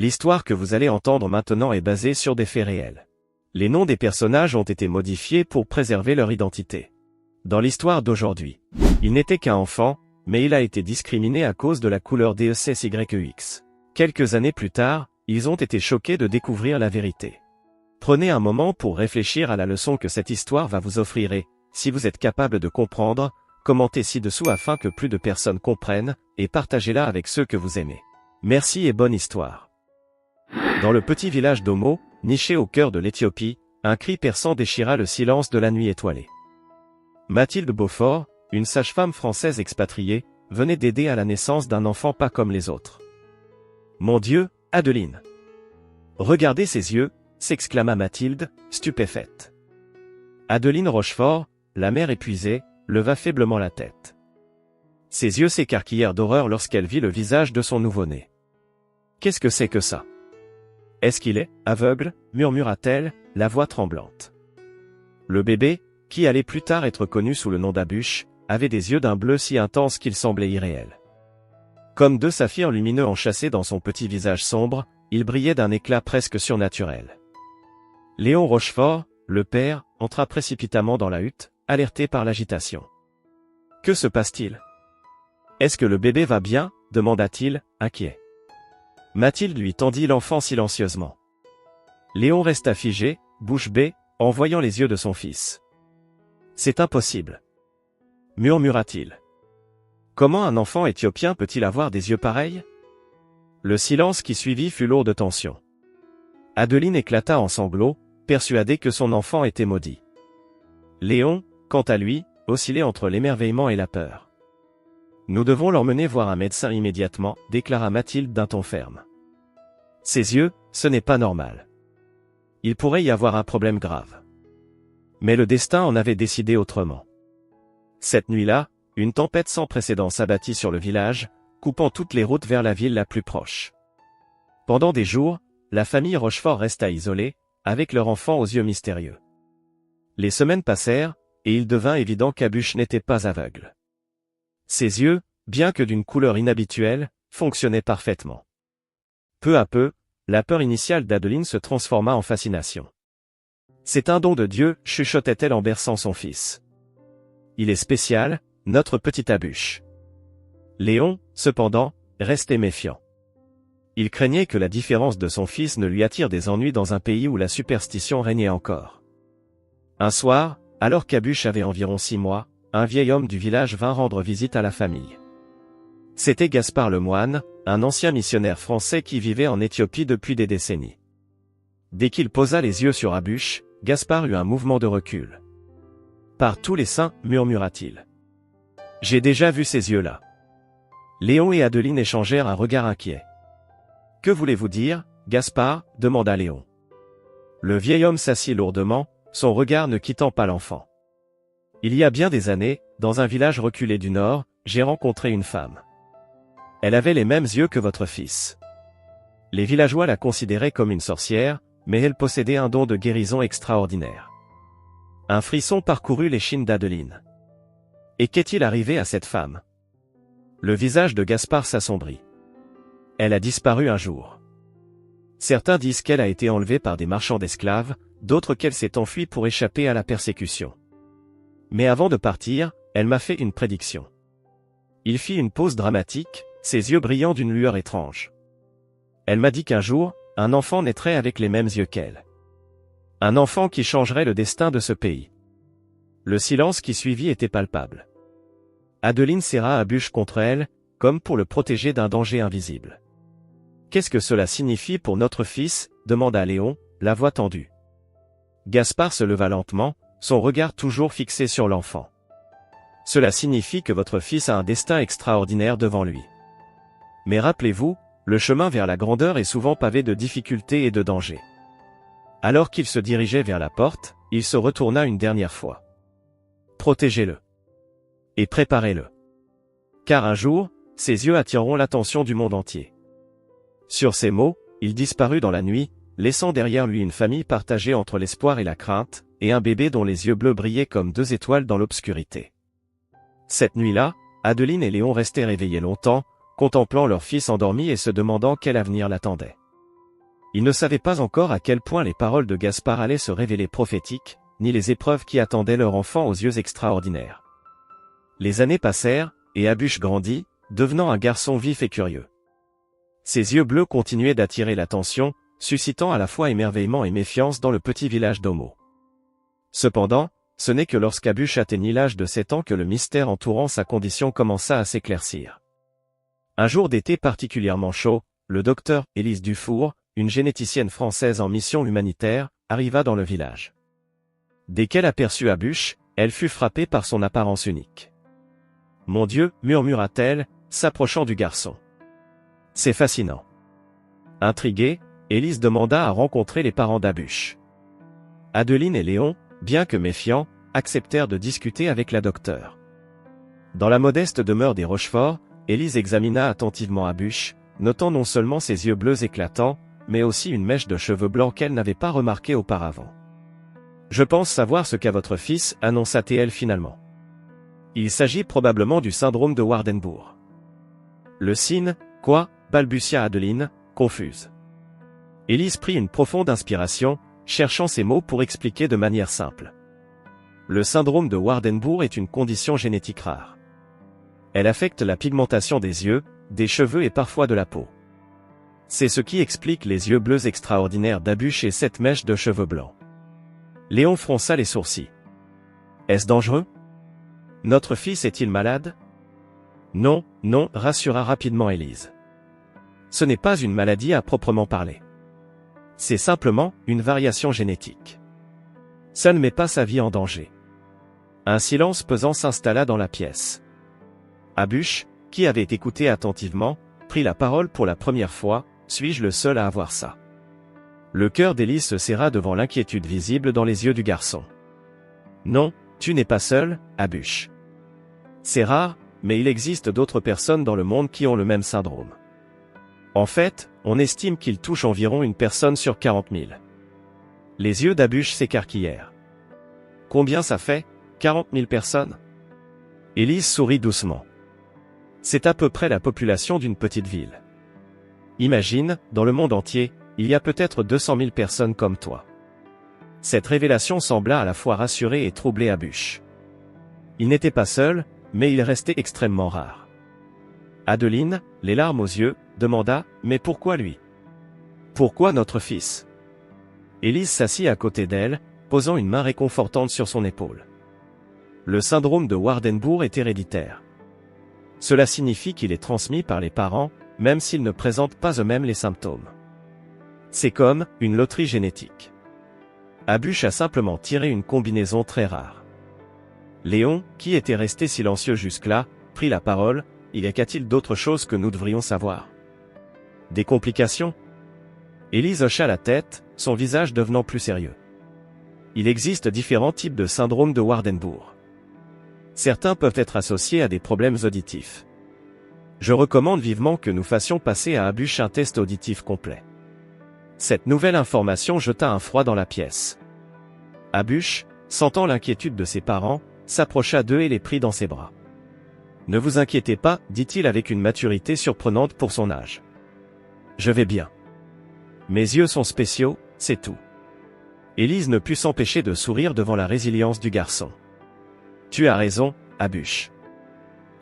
L'histoire que vous allez entendre maintenant est basée sur des faits réels. Les noms des personnages ont été modifiés pour préserver leur identité. Dans l'histoire d'aujourd'hui, il n'était qu'un enfant, mais il a été discriminé à cause de la couleur DECSYEX. Quelques années plus tard, ils ont été choqués de découvrir la vérité. Prenez un moment pour réfléchir à la leçon que cette histoire va vous offrir et, si vous êtes capable de comprendre, commentez ci-dessous afin que plus de personnes comprennent, et partagez-la avec ceux que vous aimez. Merci et bonne histoire. Dans le petit village d'Omo, niché au cœur de l'Éthiopie, un cri perçant déchira le silence de la nuit étoilée. Mathilde Beaufort, une sage-femme française expatriée, venait d'aider à la naissance d'un enfant pas comme les autres. « Mon Dieu, Adeline! Regardez ses yeux !» s'exclama Mathilde, stupéfaite. Adeline Rochefort, la mère épuisée, leva faiblement la tête. Ses yeux s'écarquillèrent d'horreur lorsqu'elle vit le visage de son nouveau-né. « Qu'est-ce que c'est que ça? Est-ce qu'il est aveugle ?» murmura-t-elle, la voix tremblante. Le bébé, qui allait plus tard être connu sous le nom d'Abuche, avait des yeux d'un bleu si intense qu'ils semblaient irréels. Comme deux saphirs lumineux enchâssés dans son petit visage sombre, il brillait d'un éclat presque surnaturel. Léon Rochefort, le père, entra précipitamment dans la hutte, alerté par l'agitation. « Que se passe-t-il? Est-ce que le bébé va bien ?» demanda-t-il, inquiet. Mathilde lui tendit l'enfant silencieusement. Léon resta figé, bouche bée, en voyant les yeux de son fils. « C'est impossible !» murmura-t-il. « Comment un enfant éthiopien peut-il avoir des yeux pareils ?» Le silence qui suivit fut lourd de tension. Adeline éclata en sanglots, persuadée que son enfant était maudit. Léon, quant à lui, oscillait entre l'émerveillement et la peur. « Nous devons l'emmener voir un médecin immédiatement, déclara Mathilde d'un ton ferme. Ses yeux, ce n'est pas normal. Il pourrait y avoir un problème grave. Mais le destin en avait décidé autrement. Cette nuit-là, une tempête sans précédent s'abattit sur le village, coupant toutes les routes vers la ville la plus proche. Pendant des jours, la famille Rochefort resta isolée, avec leur enfant aux yeux mystérieux. Les semaines passèrent, et il devint évident qu'Abuche n'était pas aveugle. Ses yeux, bien que d'une couleur inhabituelle, fonctionnaient parfaitement. Peu à peu, la peur initiale d'Adeline se transforma en fascination. « C'est un don de Dieu » chuchotait-elle en berçant son fils. « Il est spécial, notre petit Abuche. » Léon, cependant, restait méfiant. Il craignait que la différence de son fils ne lui attire des ennuis dans un pays où la superstition régnait encore. Un soir, alors qu'Abuche avait environ 6 mois, un vieil homme du village vint rendre visite à la famille. C'était Gaspard le moine, un ancien missionnaire français qui vivait en Éthiopie depuis des décennies. Dès qu'il posa les yeux sur Abuche, Gaspard eut un mouvement de recul. « Par tous les saints, murmura-t-il. J'ai déjà vu ces yeux-là. » Léon et Adeline échangèrent un regard inquiet. « Que voulez-vous dire, Gaspard ?» demanda Léon. Le vieil homme s'assit lourdement, son regard ne quittant pas l'enfant. « Il y a bien des années, dans un village reculé du nord, j'ai rencontré une femme. Elle avait les mêmes yeux que votre fils. Les villageois la considéraient comme une sorcière, mais elle possédait un don de guérison extraordinaire. » Un frisson parcourut l'échine d'Adeline. « Et qu'est-il arrivé à cette femme ?» Le visage de Gaspard s'assombrit. « Elle a disparu un jour. Certains disent qu'elle a été enlevée par des marchands d'esclaves, d'autres qu'elle s'est enfuie pour échapper à la persécution. Mais avant de partir, elle m'a fait une prédiction. » Il fit une pause dramatique, ses yeux brillant d'une lueur étrange. « Elle m'a dit qu'un jour, un enfant naîtrait avec les mêmes yeux qu'elle. Un enfant qui changerait le destin de ce pays. » Le silence qui suivit était palpable. Adeline serra Abuche contre elle, comme pour le protéger d'un danger invisible. « Qu'est-ce que cela signifie pour notre fils ?» demanda Léon, la voix tendue. Gaspard se leva lentement, son regard toujours fixé sur l'enfant. « Cela signifie que votre fils a un destin extraordinaire devant lui. Mais rappelez-vous, le chemin vers la grandeur est souvent pavé de difficultés et de dangers. » Alors qu'il se dirigeait vers la porte, il se retourna une dernière fois. « Protégez-le. Et préparez-le. Car un jour, ses yeux attireront l'attention du monde entier. » Sur ces mots, il disparut dans la nuit, laissant derrière lui une famille partagée entre l'espoir et la crainte, et un bébé dont les yeux bleus brillaient comme 2 étoiles dans l'obscurité. Cette nuit-là, Adeline et Léon restaient réveillés longtemps, contemplant leur fils endormi et se demandant quel avenir l'attendait. Il ne savait pas encore à quel point les paroles de Gaspard allaient se révéler prophétiques, ni les épreuves qui attendaient leur enfant aux yeux extraordinaires. Les années passèrent, et Abush grandit, devenant un garçon vif et curieux. Ses yeux bleus continuaient d'attirer l'attention, suscitant à la fois émerveillement et méfiance dans le petit village d'Homo. Cependant, ce n'est que lorsqu'Abush atteignit l'âge de 7 ans que le mystère entourant sa condition commença à s'éclaircir. Un jour d'été particulièrement chaud, le docteur Élise Dufour, une généticienne française en mission humanitaire, arriva dans le village. Dès qu'elle aperçut Abush, elle fut frappée par son apparence unique. « Mon Dieu » murmura-t-elle, s'approchant du garçon. « C'est fascinant. » Intriguée, Élise demanda à rencontrer les parents d'Abush. Adeline et Léon, bien que méfiants, acceptèrent de discuter avec la docteure. Dans la modeste demeure des Rochefort, Élise examina attentivement Abush, notant non seulement ses yeux bleus éclatants, mais aussi une mèche de cheveux blancs qu'elle n'avait pas remarquée auparavant. « Je pense savoir ce qu'a votre fils, » annonça-t-elle finalement. « Il s'agit probablement du syndrome de Waardenburg. »« Le SIN, quoi ?» balbutia Adeline, confuse. Élise prit une profonde inspiration, cherchant ses mots pour expliquer de manière simple. Le syndrome de Waardenburg est une condition génétique rare. Elle affecte la pigmentation des yeux, des cheveux et parfois de la peau. C'est ce qui explique les yeux bleus extraordinaires d'Abush et cette mèche de cheveux blancs. Léon fronça les sourcils. Est-ce dangereux? Notre fils est-il malade? Non, non, rassura rapidement Élise. Ce n'est pas une maladie à proprement parler. C'est simplement une variation génétique. Ça ne met pas sa vie en danger. Un silence pesant s'installa dans la pièce. Abush, qui avait écouté attentivement, prit la parole pour la première fois. Suis-je le seul à avoir ça? Le cœur d'Élise se serra devant l'inquiétude visible dans les yeux du garçon. Non, tu n'es pas seul, Abush. C'est rare, mais il existe d'autres personnes dans le monde qui ont le même syndrome. En fait, on estime qu'il touche environ une personne sur 40 000. Les yeux d'Abush s'écarquillèrent. Combien ça fait, 40 000 personnes? Élise sourit doucement. C'est à peu près la population d'une petite ville. Imagine, dans le monde entier, il y a peut-être 200 000 personnes comme toi. Cette révélation sembla à la fois rassurer et troubler Abush. Il n'était pas seul, mais il restait extrêmement rare. Adeline, les larmes aux yeux, demanda « Mais pourquoi lui? Pourquoi notre fils ?» Élise s'assit à côté d'elle, posant une main réconfortante sur son épaule. Le syndrome de Waardenburg est héréditaire. Cela signifie qu'il est transmis par les parents, même s'ils ne présentent pas eux-mêmes les symptômes. C'est comme une loterie génétique. Abush a simplement tiré une combinaison très rare. Léon, qui était resté silencieux jusque-là, prit la parole. Y a-t-il d'autre chose que nous devrions savoir? Des complications? Élise hocha la tête, son visage devenant plus sérieux. Il existe différents types de syndrome de Waardenburg. Certains peuvent être associés à des problèmes auditifs. Je recommande vivement que nous fassions passer à Abush un test auditif complet. Cette nouvelle information jeta un froid dans la pièce. Abush, sentant l'inquiétude de ses parents, s'approcha d'eux et les prit dans ses bras. « Ne vous inquiétez pas, dit-il avec une maturité surprenante pour son âge. Je vais bien. Mes yeux sont spéciaux, c'est tout. » Élise ne put s'empêcher de sourire devant la résilience du garçon. « Tu as raison, Abush.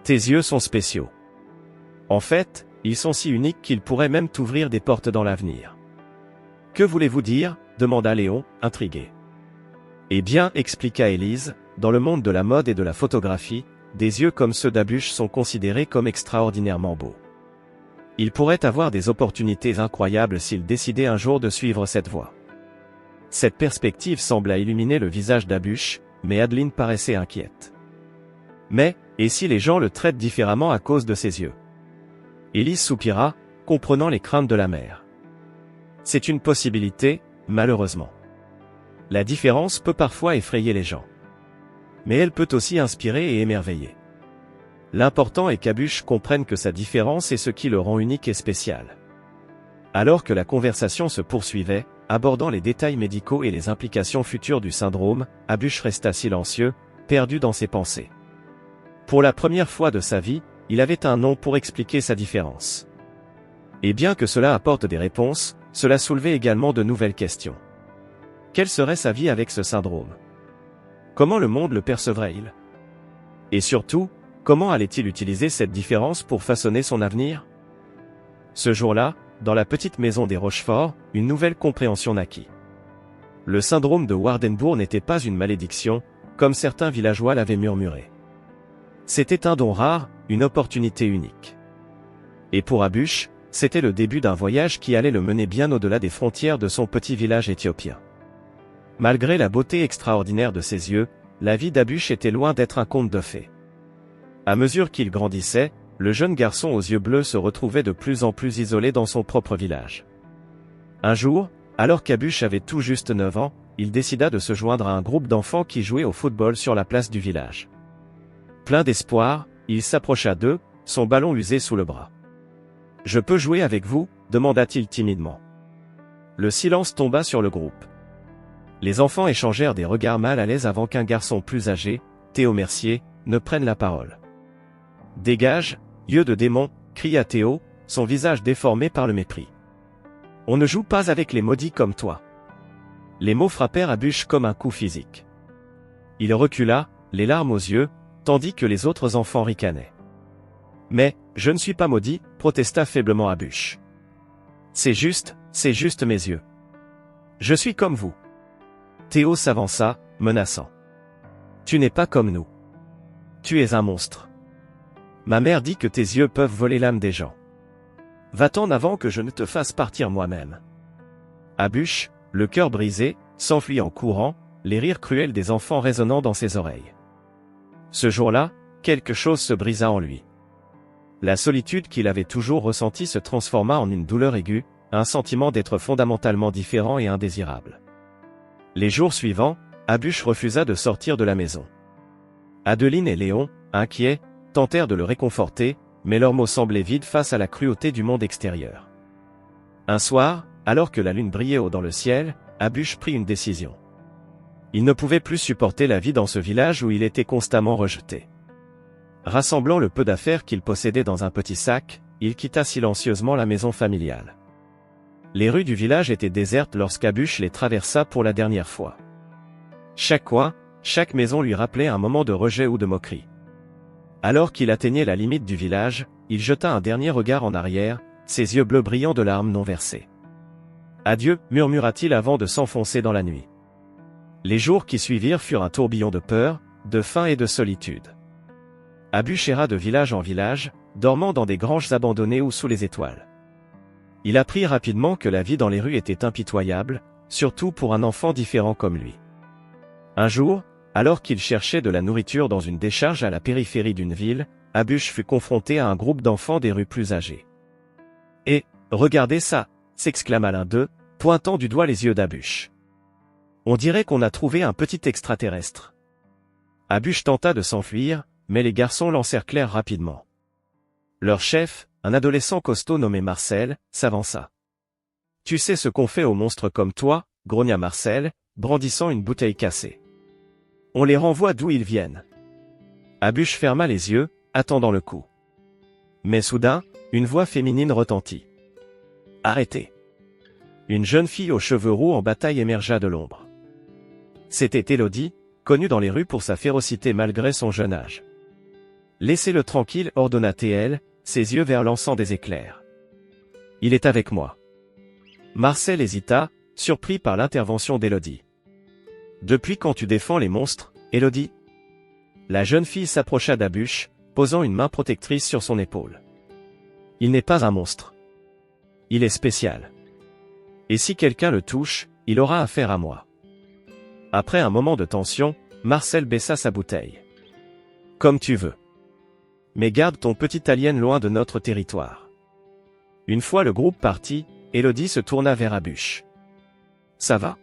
Tes yeux sont spéciaux. En fait, ils sont si uniques qu'ils pourraient même t'ouvrir des portes dans l'avenir. » « Que voulez-vous dire ?» demanda Léon, intrigué. « Eh bien, expliqua Élise, dans le monde de la mode et de la photographie, des yeux comme ceux d'Abush sont considérés comme extraordinairement beaux. Il pourrait avoir des opportunités incroyables s'il décidait un jour de suivre cette voie. » Cette perspective sembla illuminer le visage d'Abush, mais Adeline paraissait inquiète. « Mais, et si les gens le traitent différemment à cause de ses yeux? » Élise soupira, comprenant les craintes de la mère. C'est une possibilité, malheureusement. La différence peut parfois effrayer les gens. Mais elle peut aussi inspirer et émerveiller. L'important est qu'Abush comprenne que sa différence est ce qui le rend unique et spécial. Alors que la conversation se poursuivait, abordant les détails médicaux et les implications futures du syndrome, Abush resta silencieux, perdu dans ses pensées. Pour la première fois de sa vie, il avait un nom pour expliquer sa différence. Et bien que cela apporte des réponses, cela soulevait également de nouvelles questions. Quelle serait sa vie avec ce syndrome? Comment le monde le percevrait-il? Et surtout, comment allait-il utiliser cette différence pour façonner son avenir? Ce jour-là, dans la petite maison des Rochefort, une nouvelle compréhension naquit. Le syndrome de Waardenburg n'était pas une malédiction, comme certains villageois l'avaient murmuré. C'était un don rare, une opportunité unique. Et pour Abush, c'était le début d'un voyage qui allait le mener bien au-delà des frontières de son petit village éthiopien. Malgré la beauté extraordinaire de ses yeux, la vie d'Abush était loin d'être un conte de fées. À mesure qu'il grandissait, le jeune garçon aux yeux bleus se retrouvait de plus en plus isolé dans son propre village. Un jour, alors qu'Abush avait tout juste 9 ans, il décida de se joindre à un groupe d'enfants qui jouaient au football sur la place du village. Plein d'espoir, il s'approcha d'eux, son ballon usé sous le bras. « Je peux jouer avec vous ?» demanda-t-il timidement. Le silence tomba sur le groupe. Les enfants échangèrent des regards mal à l'aise avant qu'un garçon plus âgé, Théo Mercier, ne prenne la parole. « Dégage, yeux de démon !» cria Théo, son visage déformé par le mépris. « On ne joue pas avec les maudits comme toi. » Les mots frappèrent Abush comme un coup physique. Il recula, les larmes aux yeux, tandis que les autres enfants ricanaient. « Mais, je ne suis pas maudit !» protesta faiblement Abush. « C'est juste mes yeux. Je suis comme vous. » Théo s'avança, menaçant. « Tu n'es pas comme nous. Tu es un monstre. Ma mère dit que tes yeux peuvent voler l'âme des gens. Va-t'en avant que je ne te fasse partir moi-même. » Abush, le cœur brisé, s'enfuit en courant, les rires cruels des enfants résonnant dans ses oreilles. Ce jour-là, quelque chose se brisa en lui. La solitude qu'il avait toujours ressentie se transforma en une douleur aiguë, un sentiment d'être fondamentalement différent et indésirable. Les jours suivants, Abush refusa de sortir de la maison. Adeline et Léon, inquiets, tentèrent de le réconforter, mais leurs mots semblaient vides face à la cruauté du monde extérieur. Un soir, alors que la lune brillait haut dans le ciel, Abush prit une décision. Il ne pouvait plus supporter la vie dans ce village où il était constamment rejeté. Rassemblant le peu d'affaires qu'il possédait dans un petit sac, il quitta silencieusement la maison familiale. Les rues du village étaient désertes lorsqu'Abush les traversa pour la dernière fois. Chaque coin, chaque maison lui rappelait un moment de rejet ou de moquerie. Alors qu'il atteignait la limite du village, il jeta un dernier regard en arrière, ses yeux bleus brillants de larmes non versées. « Adieu » murmura-t-il avant de s'enfoncer dans la nuit. Les jours qui suivirent furent un tourbillon de peur, de faim et de solitude. Abush erra de village en village, dormant dans des granges abandonnées ou sous les étoiles. Il apprit rapidement que la vie dans les rues était impitoyable, surtout pour un enfant différent comme lui. Un jour, alors qu'il cherchait de la nourriture dans une décharge à la périphérie d'une ville, Abush fut confronté à un groupe d'enfants des rues plus âgés. « Et, regardez ça !» s'exclama l'un d'eux, pointant du doigt les yeux d'Abush. « On dirait qu'on a trouvé un petit extraterrestre. » Abush tenta de s'enfuir, mais les garçons l'encerclèrent rapidement. Leur chef, un adolescent costaud nommé Marcel, s'avança. « Tu sais ce qu'on fait aux monstres comme toi ?» grogna Marcel, brandissant une bouteille cassée. « On les renvoie d'où ils viennent. » Abush ferma les yeux, attendant le coup. Mais soudain, une voix féminine retentit. « Arrêtez !» Une jeune fille aux cheveux roux en bataille émergea de l'ombre. C'était Élodie, connue dans les rues pour sa férocité malgré son jeune âge. « Laissez-le tranquille » ordonna TL, ses yeux vers l'encens des éclairs. « Il est avec moi. » Marcel hésita, surpris par l'intervention d'Élodie. « Depuis quand tu défends les monstres, Élodie ?» La jeune fille s'approcha d'Abush, posant une main protectrice sur son épaule. « Il n'est pas un monstre. Il est spécial. Et si quelqu'un le touche, il aura affaire à moi. » Après un moment de tension, Marcel baissa sa bouteille. « Comme tu veux. Mais garde ton petit alien loin de notre territoire. » Une fois le groupe parti, Élodie se tourna vers Abush. « Ça va ?»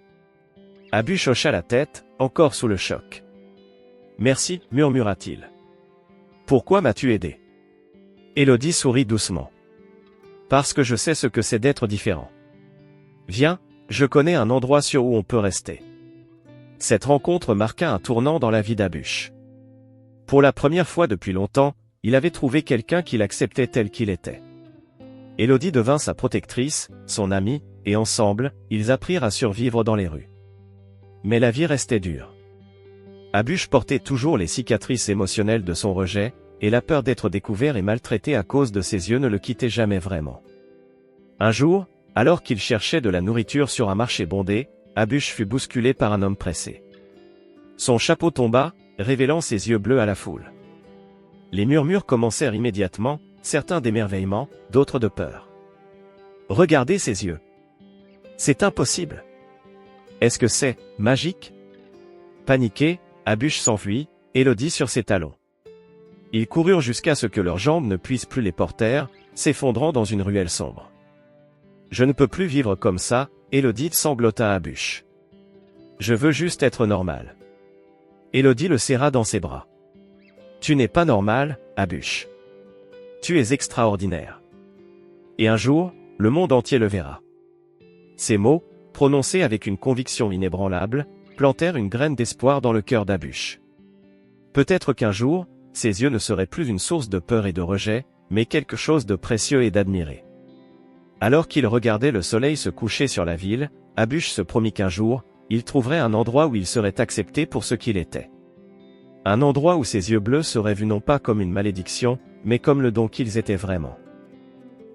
Abush hocha la tête, encore sous le choc. « Merci » murmura-t-il. « Pourquoi m'as-tu aidé ?» Élodie sourit doucement. « Parce que je sais ce que c'est d'être différent. Viens, je connais un endroit sûr où on peut rester. » Cette rencontre marqua un tournant dans la vie d'Abush. Pour la première fois depuis longtemps, il avait trouvé quelqu'un qui l'acceptait tel qu'il était. Élodie devint sa protectrice, son amie, et ensemble, ils apprirent à survivre dans les rues. Mais la vie restait dure. Abush portait toujours les cicatrices émotionnelles de son rejet, et la peur d'être découvert et maltraité à cause de ses yeux ne le quittait jamais vraiment. Un jour, alors qu'il cherchait de la nourriture sur un marché bondé, Abush fut bousculé par un homme pressé. Son chapeau tomba, révélant ses yeux bleus à la foule. Les murmures commencèrent immédiatement, certains d'émerveillement, d'autres de peur. Regardez ses yeux. C'est impossible. Est-ce que c'est magique? Paniqué, Abush s'enfuit, Élodie sur ses talons. Ils coururent jusqu'à ce que leurs jambes ne puissent plus les porter, s'effondrant dans une ruelle sombre. Je ne peux plus vivre comme ça, Élodie sanglota Abush. Je veux juste être normal. Élodie le serra dans ses bras. Tu n'es pas normal, Abush. Tu es extraordinaire. Et un jour, le monde entier le verra. Ces mots, prononcés avec une conviction inébranlable, plantèrent une graine d'espoir dans le cœur d'Abush. Peut-être qu'un jour, ses yeux ne seraient plus une source de peur et de rejet, mais quelque chose de précieux et d'admiré. Alors qu'il regardait le soleil se coucher sur la ville, Abush se promit qu'un jour, il trouverait un endroit où il serait accepté pour ce qu'il était. Un endroit où ses yeux bleus seraient vus non pas comme une malédiction, mais comme le don qu'ils étaient vraiment.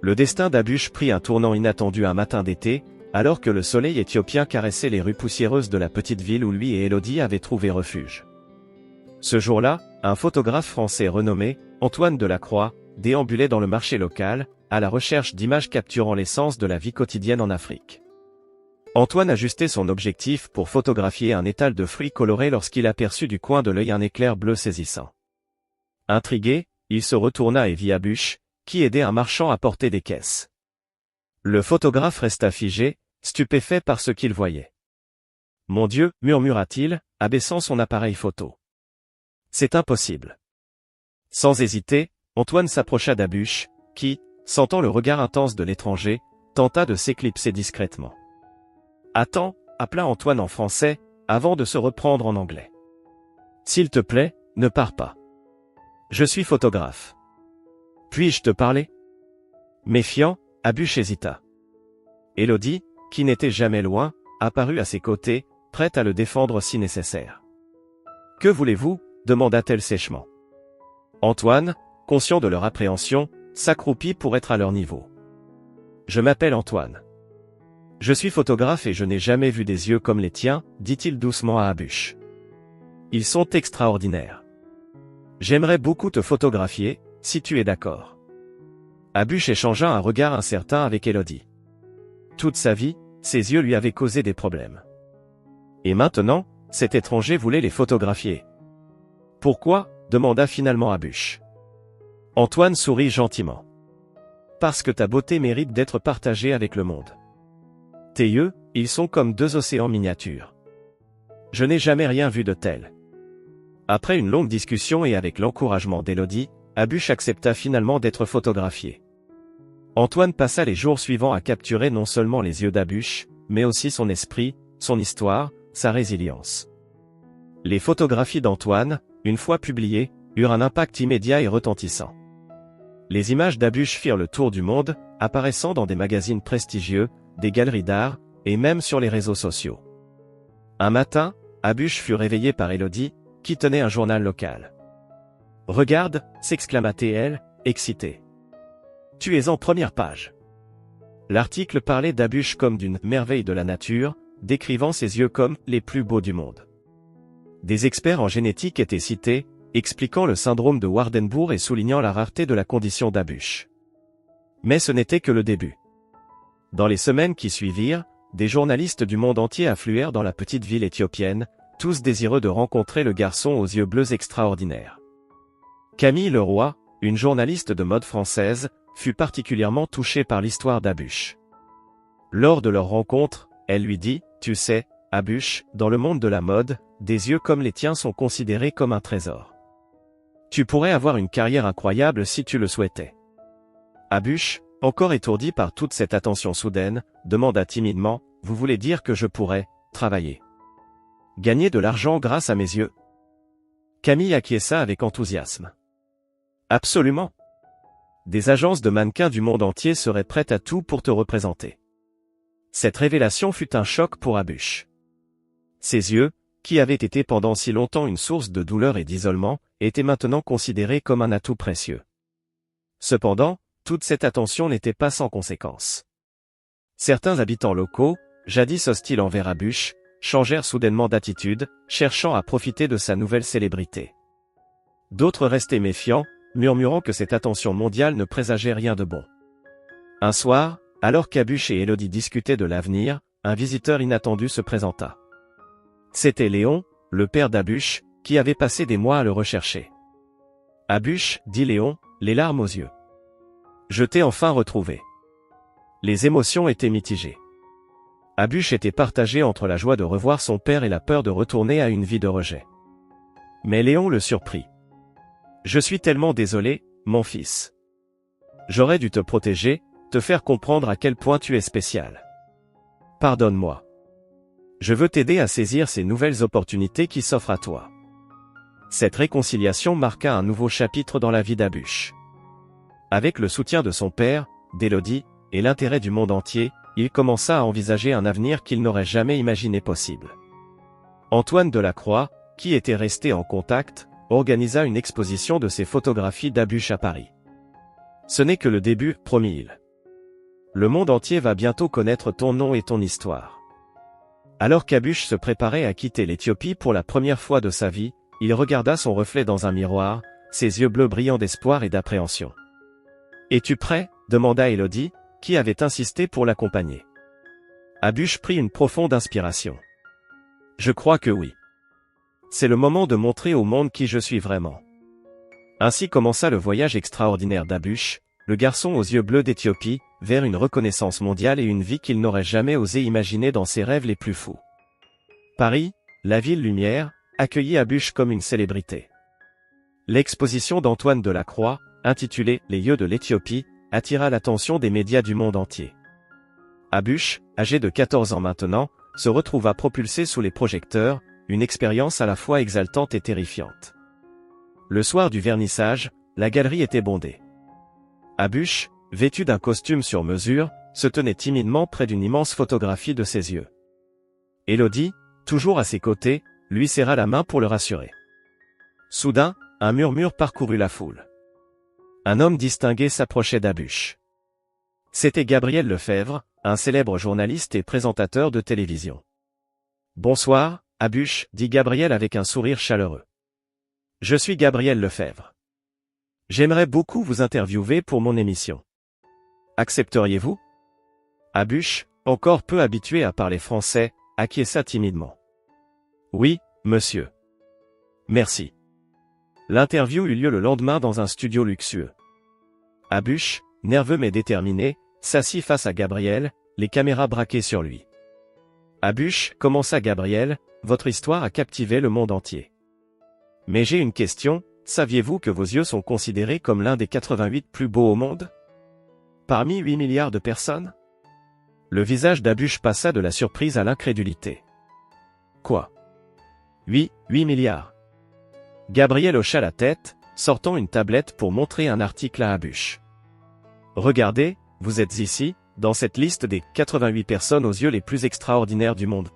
Le destin d'Abush prit un tournant inattendu un matin d'été, alors que le soleil éthiopien caressait les rues poussiéreuses de la petite ville où lui et Élodie avaient trouvé refuge. Ce jour-là, un photographe français renommé, Antoine Delacroix, déambulait dans le marché local, à la recherche d'images capturant l'essence de la vie quotidienne en Afrique. Antoine ajustait son objectif pour photographier un étal de fruits colorés lorsqu'il aperçut du coin de l'œil un éclair bleu saisissant. Intrigué, il se retourna et vit Abush, qui aidait un marchand à porter des caisses. Le photographe resta figé, stupéfait par ce qu'il voyait. « Mon Dieu » murmura-t-il, abaissant son appareil photo. « C'est impossible. » Sans hésiter, Antoine s'approcha d'Abush, qui, sentant le regard intense de l'étranger, tenta de s'éclipser discrètement. « Attends » appela Antoine en français, avant de se reprendre en anglais. « S'il te plaît, ne pars pas. Je suis photographe. Puis-je te parler ?» Méfiant, Abush hésita. Élodie, qui n'était jamais loin, apparut à ses côtés, prête à le défendre si nécessaire. « Que voulez-vous » demanda-t-elle sèchement. Antoine, conscient de leur appréhension, s'accroupit pour être à leur niveau. « Je m'appelle Antoine. Je suis photographe et je n'ai jamais vu des yeux comme les tiens, dit-il doucement à Abush. Ils sont extraordinaires. J'aimerais beaucoup te photographier, si tu es d'accord. » Abush échangea un regard incertain avec Élodie. Toute sa vie, ses yeux lui avaient causé des problèmes. Et maintenant, cet étranger voulait les photographier. « Pourquoi » demanda finalement Abush. Antoine sourit gentiment. « Parce que ta beauté mérite d'être partagée avec le monde. Tes yeux, ils sont comme deux océans miniatures. Je n'ai jamais rien vu de tel. » Après une longue discussion et avec l'encouragement d'Élodie, Abush accepta finalement d'être photographié. Antoine passa les jours suivants à capturer non seulement les yeux d'Abush, mais aussi son esprit, son histoire, sa résilience. Les photographies d'Antoine, une fois publiées, eurent un impact immédiat et retentissant. Les images d'Abush firent le tour du monde, apparaissant dans des magazines prestigieux, des galeries d'art, et même sur les réseaux sociaux. Un matin, Abush fut réveillé par Élodie, qui tenait un journal local. « Regarde » s'exclama-t-elle, excitée. « Tu es en première page. » L'article parlait d'Abush comme d'une « merveille de la nature », décrivant ses yeux comme « les plus beaux du monde ». Des experts en génétique étaient cités, expliquant le syndrome de Waardenburg et soulignant la rareté de la condition d'Abush. Mais ce n'était que le début. Dans les semaines qui suivirent, des journalistes du monde entier affluèrent dans la petite ville éthiopienne, tous désireux de rencontrer le garçon aux yeux bleus extraordinaires. Camille Leroy, une journaliste de mode française, fut particulièrement touchée par l'histoire d'Abush. Lors de leur rencontre, elle lui dit « Tu sais, Abush, dans le monde de la mode, des yeux comme les tiens sont considérés comme un trésor. Tu pourrais avoir une carrière incroyable si tu le souhaitais. » Abush, encore étourdi par toute cette attention soudaine, demanda timidement « Vous voulez dire que je pourrais travailler? Gagner de l'argent grâce à mes yeux ?» Camille acquiesça avec enthousiasme. Absolument. Des agences de mannequins du monde entier seraient prêtes à tout pour te représenter. Cette révélation fut un choc pour Abush. Ses yeux, qui avaient été pendant si longtemps une source de douleur et d'isolement, étaient maintenant considérés comme un atout précieux. Cependant, toute cette attention n'était pas sans conséquences. Certains habitants locaux, jadis hostiles envers Abush, changèrent soudainement d'attitude, cherchant à profiter de sa nouvelle célébrité. D'autres restaient méfiants, murmurant que cette attention mondiale ne présageait rien de bon. Un soir, alors qu'Abush et Elodie discutaient de l'avenir, un visiteur inattendu se présenta. C'était Léon, le père d'Abush, qui avait passé des mois à le rechercher. « Abush, dit Léon, les larmes aux yeux. Je t'ai enfin retrouvé. » Les émotions étaient mitigées. Abush était partagé entre la joie de revoir son père et la peur de retourner à une vie de rejet. Mais Léon le surprit. « Je suis tellement désolé, mon fils. J'aurais dû te protéger, te faire comprendre à quel point tu es spécial. Pardonne-moi. Je veux t'aider à saisir ces nouvelles opportunités qui s'offrent à toi. » Cette réconciliation marqua un nouveau chapitre dans la vie d'Abush. Avec le soutien de son père, d'Elodie, et l'intérêt du monde entier, il commença à envisager un avenir qu'il n'aurait jamais imaginé possible. Antoine Delacroix, qui était resté en contact, organisa une exposition de ses photographies d'Abush à Paris. « Ce n'est que le début, promit-il. Le monde entier va bientôt connaître ton nom et ton histoire. » Alors qu'Abush se préparait à quitter l'Éthiopie pour la première fois de sa vie, il regarda son reflet dans un miroir, ses yeux bleus brillants d'espoir et d'appréhension. « Es-tu prêt ?» demanda Elodie, qui avait insisté pour l'accompagner. Abush prit une profonde inspiration. « Je crois que oui. C'est le moment de montrer au monde qui je suis vraiment. » Ainsi commença le voyage extraordinaire d'Abush, le garçon aux yeux bleus d'Éthiopie, vers une reconnaissance mondiale et une vie qu'il n'aurait jamais osé imaginer dans ses rêves les plus fous. Paris, la ville lumière, accueillit Abush comme une célébrité. L'exposition d'Antoine Delacroix, intitulée « Les yeux de l'Éthiopie », attira l'attention des médias du monde entier. Abush, âgé de 14 ans maintenant, se retrouva propulsé sous les projecteurs, une expérience à la fois exaltante et terrifiante. Le soir du vernissage, la galerie était bondée. Abush, vêtu d'un costume sur mesure, se tenait timidement près d'une immense photographie de ses yeux. Elodie, toujours à ses côtés, lui serra la main pour le rassurer. Soudain, un murmure parcourut la foule. Un homme distingué s'approchait d'Abush. C'était Gabriel Lefebvre, un célèbre journaliste et présentateur de télévision. « Bonsoir, Abush, dit Gabriel avec un sourire chaleureux. Je suis Gabriel Lefebvre. J'aimerais beaucoup vous interviewer pour mon émission. Accepteriez-vous ? » Abush, encore peu habitué à parler français, acquiesça timidement. « Oui, monsieur. Merci. » L'interview eut lieu le lendemain dans un studio luxueux. Abush, nerveux mais déterminé, s'assit face à Gabriel, les caméras braquées sur lui. « Abush, commença Gabriel, votre histoire a captivé le monde entier. Mais j'ai une question, saviez-vous que vos yeux sont considérés comme l'un des 88 plus beaux au monde ? Parmi 8 milliards de personnes ? » Le visage d'Abush passa de la surprise à l'incrédulité. « Quoi ? 8 milliards ?» Gabriel hocha la tête, sortant une tablette pour montrer un article à Abush. « Regardez, vous êtes ici, dans cette liste des 88 personnes aux yeux les plus extraordinaires du monde. »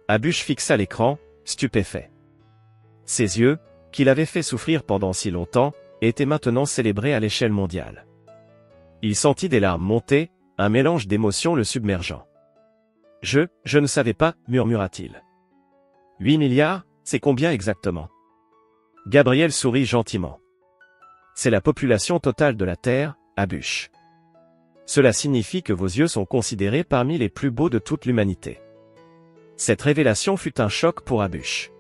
Abush fixa l'écran, stupéfait. Ses yeux, qu'il avait fait souffrir pendant si longtemps, étaient maintenant célébrés à l'échelle mondiale. Il sentit des larmes monter, un mélange d'émotions le submergeant. « Je ne savais pas, murmura-t-il. 8 milliards, c'est combien exactement ? » Gabriel sourit gentiment. « C'est la population totale de la Terre, Abush. Cela signifie que vos yeux sont considérés parmi les plus beaux de toute l'humanité. » Cette révélation fut un choc pour Abush.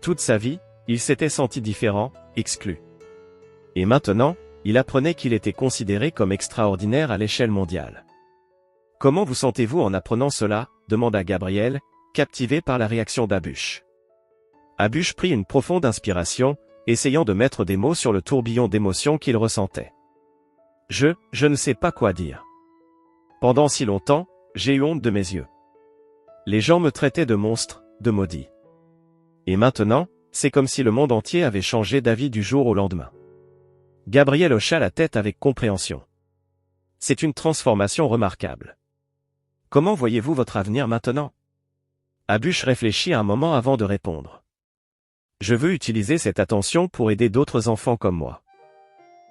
Toute sa vie, il s'était senti différent, exclu. Et maintenant, il apprenait qu'il était considéré comme extraordinaire à l'échelle mondiale. « Comment vous sentez-vous en apprenant cela ? » demanda Gabriel, captivé par la réaction d'Abush. Abush prit une profonde inspiration, essayant de mettre des mots sur le tourbillon d'émotions qu'il ressentait. « Je ne sais pas quoi dire. Pendant si longtemps, j'ai eu honte de mes yeux. Les gens me traitaient de monstre, de maudit. Et maintenant, c'est comme si le monde entier avait changé d'avis du jour au lendemain. » Gabriel hocha la tête avec compréhension. « C'est une transformation remarquable. Comment voyez-vous votre avenir maintenant? Abush réfléchit un moment avant de répondre. Je veux utiliser cette attention pour aider d'autres enfants comme moi.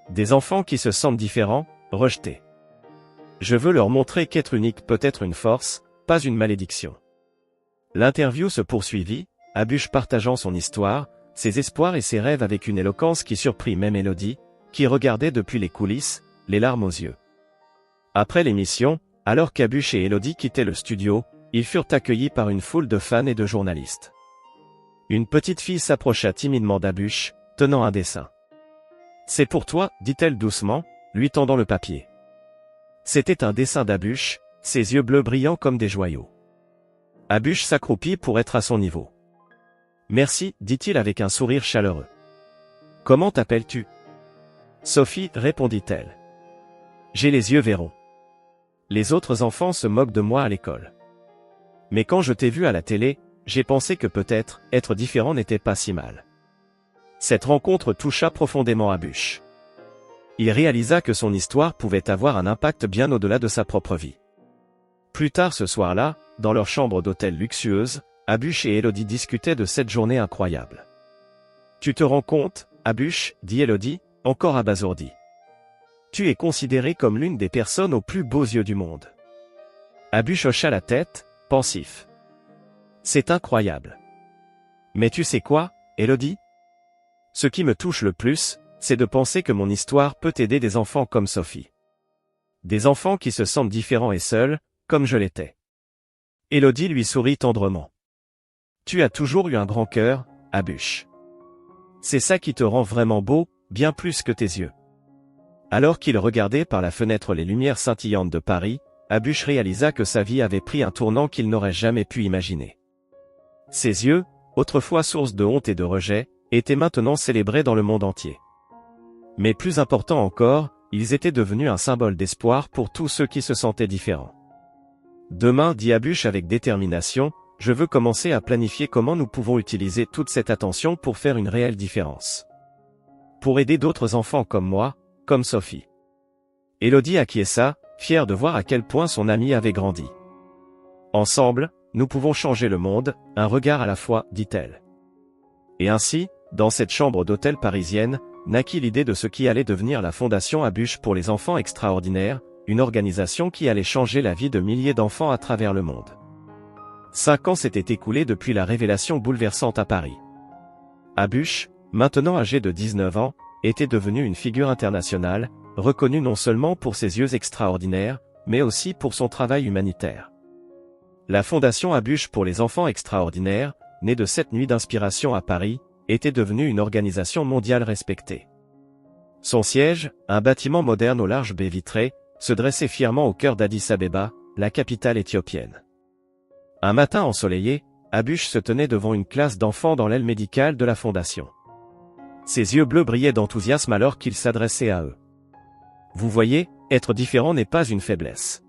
Des enfants qui se sentent différents, rejetés. Je veux leur montrer qu'être unique peut être une force, pas une malédiction. L'interview se poursuivit, Abush partageant son histoire, ses espoirs et ses rêves avec une éloquence qui surprit même Elodie, qui regardait depuis les coulisses, les larmes aux yeux. Après l'émission, alors qu'Abush et Elodie quittaient le studio, ils furent accueillis par une foule de fans et de journalistes. Une petite fille s'approcha timidement d'Abush, tenant un dessin. « C'est pour toi, dit-elle doucement, lui tendant le papier. C'était un dessin d'Abush, ses yeux bleus brillants comme des joyaux. Abush s'accroupit pour être à son niveau. « Merci, dit-il avec un sourire chaleureux. Comment t'appelles-tu? Sophie, répondit-elle. J'ai les yeux verrons. Les autres enfants se moquent de moi à l'école. Mais quand je t'ai vu à la télé, j'ai pensé que peut-être, être différent n'était pas si mal. » Cette rencontre toucha profondément Abush. Il réalisa que son histoire pouvait avoir un impact bien au-delà de sa propre vie. Plus tard ce soir-là, dans leur chambre d'hôtel luxueuse, Abush et Elodie discutaient de cette journée incroyable. « Tu te rends compte, Abush, dit Elodie, encore abasourdie. Tu es considéré comme l'une des personnes aux plus beaux yeux du monde. » Abush hocha la tête, pensif. « C'est incroyable. Mais tu sais quoi, Elodie? Ce qui me touche le plus, c'est de penser que mon histoire peut aider des enfants comme Sophie. Des enfants qui se sentent différents et seuls, comme je l'étais. » Elodie lui sourit tendrement. « Tu as toujours eu un grand cœur, Abush. C'est ça qui te rend vraiment beau, bien plus que tes yeux. » Alors qu'il regardait par la fenêtre les lumières scintillantes de Paris, Abush réalisa que sa vie avait pris un tournant qu'il n'aurait jamais pu imaginer. Ses yeux, autrefois source de honte et de rejet, étaient maintenant célébrés dans le monde entier. Mais plus important encore, ils étaient devenus un symbole d'espoir pour tous ceux qui se sentaient différents. Demain, dit Abush avec détermination, je veux commencer à planifier comment nous pouvons utiliser toute cette attention pour faire une réelle différence. Pour aider d'autres enfants comme moi, comme Sophie. Elodie acquiesça, fière de voir à quel point son amie avait grandi. Ensemble, nous pouvons changer le monde, un regard à la fois, dit-elle. Et ainsi, dans cette chambre d'hôtel parisienne, naquit l'idée de ce qui allait devenir la Fondation Abush pour les enfants extraordinaires, une organisation qui allait changer la vie de milliers d'enfants à travers le monde. 5 ans s'étaient écoulés depuis la révélation bouleversante à Paris. Abush, maintenant âgé de 19 ans, était devenu une figure internationale, reconnue non seulement pour ses yeux extraordinaires, mais aussi pour son travail humanitaire. La Fondation Abush pour les enfants extraordinaires, née de 7 nuits d'inspiration à Paris, était devenue une organisation mondiale respectée. Son siège, un bâtiment moderne aux larges baies vitrées, se dressait fièrement au cœur d'Addis Abeba, la capitale éthiopienne. Un matin ensoleillé, Abush se tenait devant une classe d'enfants dans l'aile médicale de la Fondation. Ses yeux bleus brillaient d'enthousiasme alors qu'il s'adressait à eux. « Vous voyez, être différent n'est pas une faiblesse.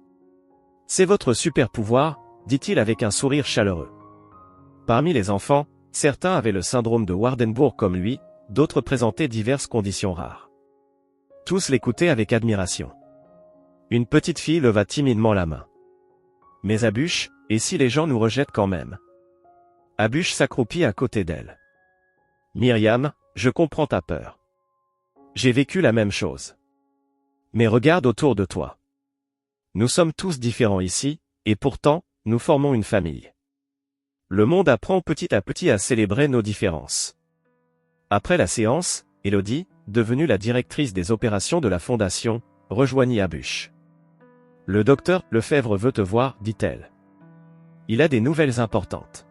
C'est votre super pouvoir, dit-il avec un sourire chaleureux. » Parmi les enfants, certains avaient le syndrome de Waardenburg comme lui, d'autres présentaient diverses conditions rares. Tous l'écoutaient avec admiration. Une petite fille leva timidement la main. « Mais Abush, et si les gens nous rejettent quand même ?» Abush s'accroupit à côté d'elle. « Myriam, je comprends ta peur. J'ai vécu la même chose. Mais regarde autour de toi. Nous sommes tous différents ici, et pourtant, nous formons une famille. Le monde apprend petit à petit à célébrer nos différences. » Après la séance, Elodie, devenue la directrice des opérations de la Fondation, rejoignit Abush. « Le docteur Lefebvre veut te voir, dit-elle. Il a des nouvelles importantes. »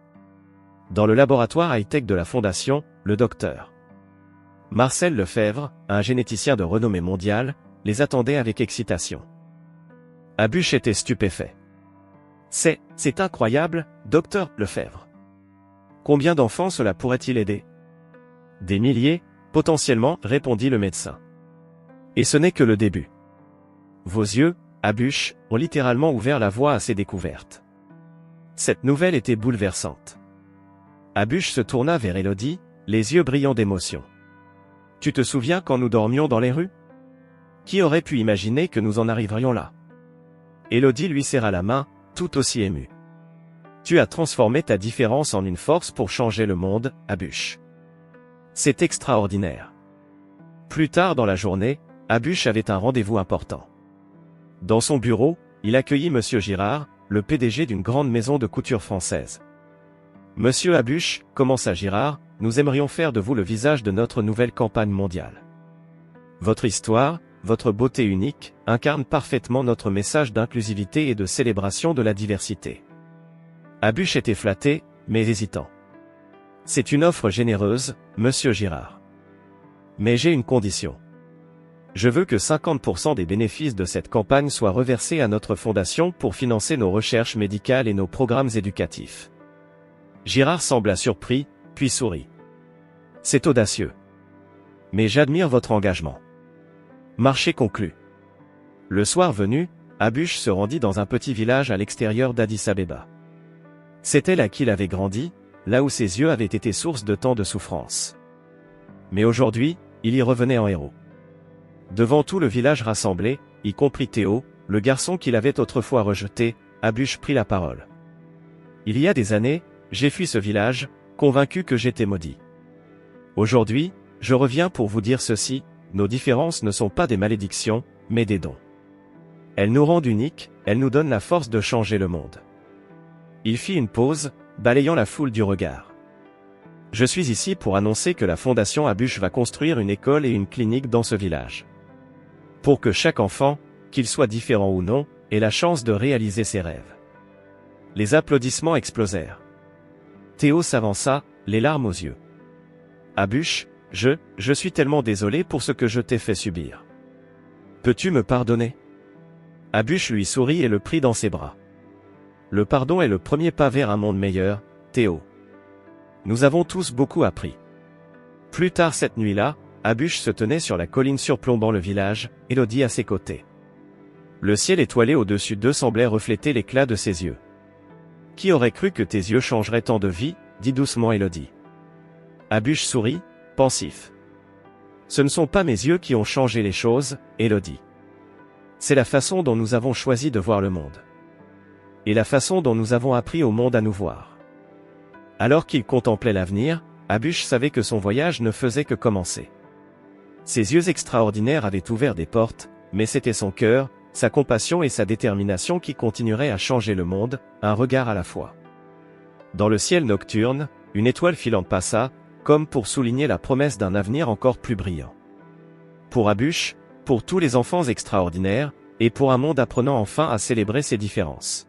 Dans le laboratoire high-tech de la Fondation, le docteur Marcel Lefebvre, un généticien de renommée mondiale, les attendait avec excitation. Abush était stupéfait. « C'est incroyable, docteur Lefebvre. Combien d'enfants cela pourrait-il aider ?»« Des milliers, potentiellement, répondit le médecin. Et ce n'est que le début. Vos yeux, Abush, ont littéralement ouvert la voie à ces découvertes. » Cette nouvelle était bouleversante. Abush se tourna vers Elodie, les yeux brillants d'émotion. « Tu te souviens quand nous dormions dans les rues? Qui aurait pu imaginer que nous en arriverions là ?» Elodie lui serra la main, tout aussi ému. Tu as transformé ta différence en une force pour changer le monde, Abush. C'est extraordinaire. Plus tard dans la journée, Abush avait un rendez-vous important. Dans son bureau, il accueillit Monsieur Girard, le PDG d'une grande maison de couture française. Monsieur Abush, commença Girard, nous aimerions faire de vous le visage de notre nouvelle campagne mondiale. Votre histoire, votre beauté unique, incarne parfaitement notre message d'inclusivité et de célébration de la diversité. Abush était flatté, mais hésitant. C'est une offre généreuse, Monsieur Girard. Mais j'ai une condition. Je veux que 50% des bénéfices de cette campagne soient reversés à notre fondation pour financer nos recherches médicales et nos programmes éducatifs. Girard sembla surpris, puis sourit. C'est audacieux. Mais j'admire votre engagement. Marché conclu. Le soir venu, Abush se rendit dans un petit village à l'extérieur d'Addis-Abeba. C'était là qu'il avait grandi, là où ses yeux avaient été source de tant de souffrance. Mais aujourd'hui, il y revenait en héros. Devant tout le village rassemblé, y compris Théo, le garçon qu'il avait autrefois rejeté, Abush prit la parole. Il y a des années, j'ai fui ce village, convaincu que j'étais maudit. Aujourd'hui, je reviens pour vous dire ceci, nos différences ne sont pas des malédictions, mais des dons. Elles nous rendent uniques, elles nous donnent la force de changer le monde. Il fit une pause, balayant la foule du regard. Je suis ici pour annoncer que la Fondation Abush va construire une école et une clinique dans ce village. Pour que chaque enfant, qu'il soit différent ou non, ait la chance de réaliser ses rêves. Les applaudissements explosèrent. Théo s'avança, les larmes aux yeux. Abush, je suis tellement désolé pour ce que je t'ai fait subir. Peux-tu me pardonner? Abush lui sourit et le prit dans ses bras. Le pardon est le premier pas vers un monde meilleur, Théo. Nous avons tous beaucoup appris. Plus tard cette nuit-là, Abush se tenait sur la colline surplombant le village, Élodie à ses côtés. Le ciel étoilé au-dessus d'eux semblait refléter l'éclat de ses yeux. Qui aurait cru que tes yeux changeraient tant de vie, dit doucement Élodie. Abush sourit, pensif. Ce ne sont pas mes yeux qui ont changé les choses, Élodie. C'est la façon dont nous avons choisi de voir le monde. Et la façon dont nous avons appris au monde à nous voir. Alors qu'il contemplait l'avenir, Abush savait que son voyage ne faisait que commencer. Ses yeux extraordinaires avaient ouvert des portes, mais c'était son cœur, sa compassion et sa détermination qui continueraient à changer le monde, un regard à la fois. Dans le ciel nocturne, une étoile filante passa, comme pour souligner la promesse d'un avenir encore plus brillant. Pour Abush, pour tous les enfants extraordinaires, et pour un monde apprenant enfin à célébrer ses différences.